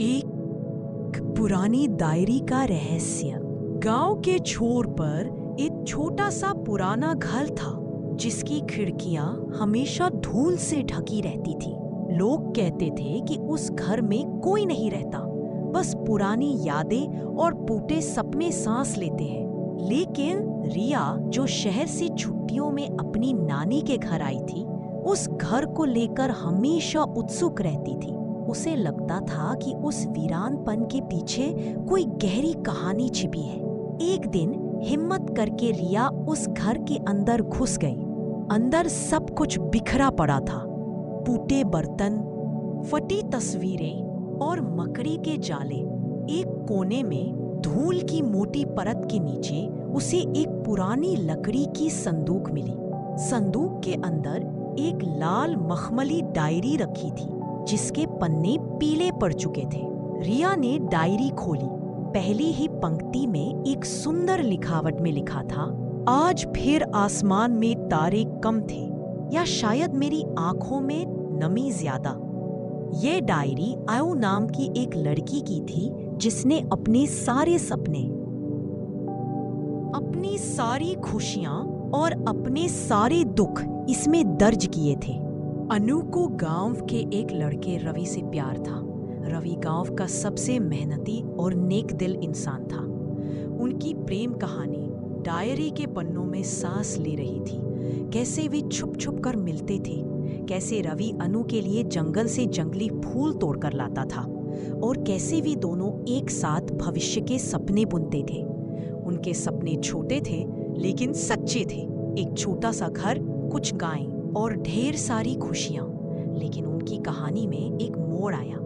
एक पुरानी डायरी का रहस्य। गांव के छोर पर एक छोटा सा पुराना घर था जिसकी खिड़कियां हमेशा धूल से ढकी रहती थी। लोग कहते थे कि उस घर में कोई नहीं रहता, बस पुरानी यादें और टूटे सपने सांस लेते हैं। लेकिन रिया, जो शहर से छुट्टियों में अपनी नानी के घर आई थी, उस घर को लेकर हमेशा उत्सुक रहती थी। उसे लगता था कि उस वीरानपन के पीछे कोई गहरी कहानी छिपी है। एक दिन हिम्मत करके रिया उस घर के अंदर घुस गई। अंदर सब कुछ बिखरा पड़ा था। टूटे बर्तन, फटी तस्वीरें और मकड़ी के जाले। एक कोने में धूल की मोटी परत के नीचे उसे एक पुरानी लकड़ी की संदूक मिली। संदूक के अंदर एक लाल मखमली डायरी रखी थी जिसके पन्ने पीले पड़ चुके थे। रिया ने डायरी खोली। पहली ही पंक्ति में एक सुंदर लिखावट में लिखा था, आज फिर आसमान में तारे कम थे, या शायद मेरी आंखों में नमी ज्यादा। ये डायरी आयु नाम की एक लड़की की थी जिसने अपने सारे सपने, अपनी सारी खुशियां और अपने सारे दुख इसमें दर्ज किए थे। अनु को गांव के एक लड़के रवि से प्यार था। रवि गांव का सबसे मेहनती और नेक दिल इंसान था। उनकी प्रेम कहानी डायरी के पन्नों में सांस ले रही थी। कैसे वे छुप छुप कर मिलते थे, कैसे रवि अनु के लिए जंगल से जंगली फूल तोड़कर लाता था, और कैसे वे दोनों एक साथ भविष्य के सपने बुनते थे। उनके सपने छोटे थे लेकिन सच्चे थे। एक छोटा सा घर, कुछ गायें और ढेर सारी खुशियां। लेकिन उनकी कहानी में एक मोड़ आया।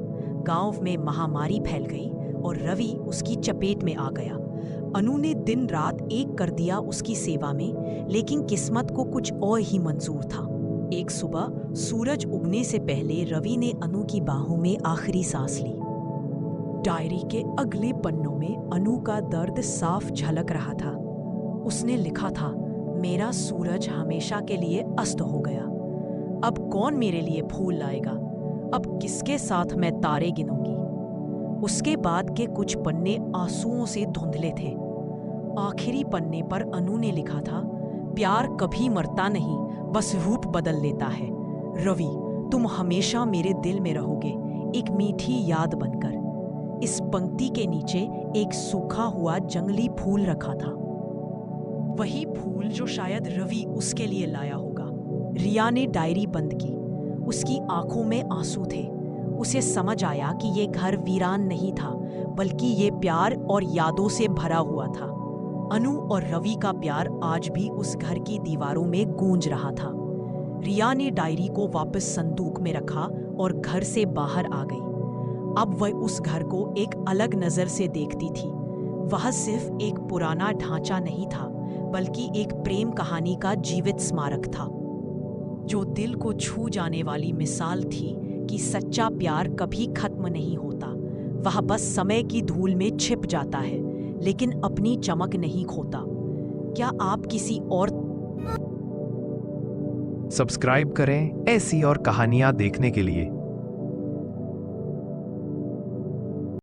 गांव में महामारी फैल गई और रवि उसकी चपेट में आ गया। अनु ने दिन रात एक कर दिया उसकी सेवा में, लेकिन किस्मत को कुछ और ही मंजूर था। एक सुबह सूरज उगने से पहले रवि ने अनु की बाहों में आखिरी सांस ली। डायरी के अगले पन्नों में अनु का दर्द साफ झलक रहा था। उसने लिखा था, मेरा सूरज हमेशा के लिए अस्त हो गया। अब कौन मेरे लिए फूल लाएगा? अब किसके साथ मैं तारे गिनूंगी? उसके बाद के कुछ पन्ने आंसुओं से धुंधले थे। आखिरी पन्ने पर अनु ने लिखा था, प्यार कभी मरता नहीं, बस रूप बदल लेता है। रवि, तुम हमेशा मेरे दिल में रहोगे, एक मीठी याद बनकर। इस पंक्ति के नीचे एक सूखा हुआ जंगली फूल रखा था, वही फूल जो शायद रवि उसके लिए लाया होगा। रिया ने डायरी बंद की। उसकी आंखों में आंसू थे। उसे समझ आया कि ये घर वीरान नहीं था, बल्कि ये प्यार और यादों से भरा हुआ था। अनु और रवि का प्यार आज भी उस घर की दीवारों में गूंज रहा था। रिया ने डायरी को वापस संदूक में रखा और घर से बाहर आ गई। अब वह उस घर को एक अलग नजर से देखती थी। वह सिर्फ एक पुराना ढांचा नहीं था, बल्कि एक प्रेम कहानी का जीवित स्मारक था, जो दिल को छू जाने वाली मिसाल थी कि सच्चा प्यार कभी खत्म नहीं होता। वह बस समय की धूल में छिप जाता है, लेकिन अपनी चमक नहीं खोता। क्या आप किसी और सब्सक्राइब करें ऐसी और कहानियां देखने के लिए।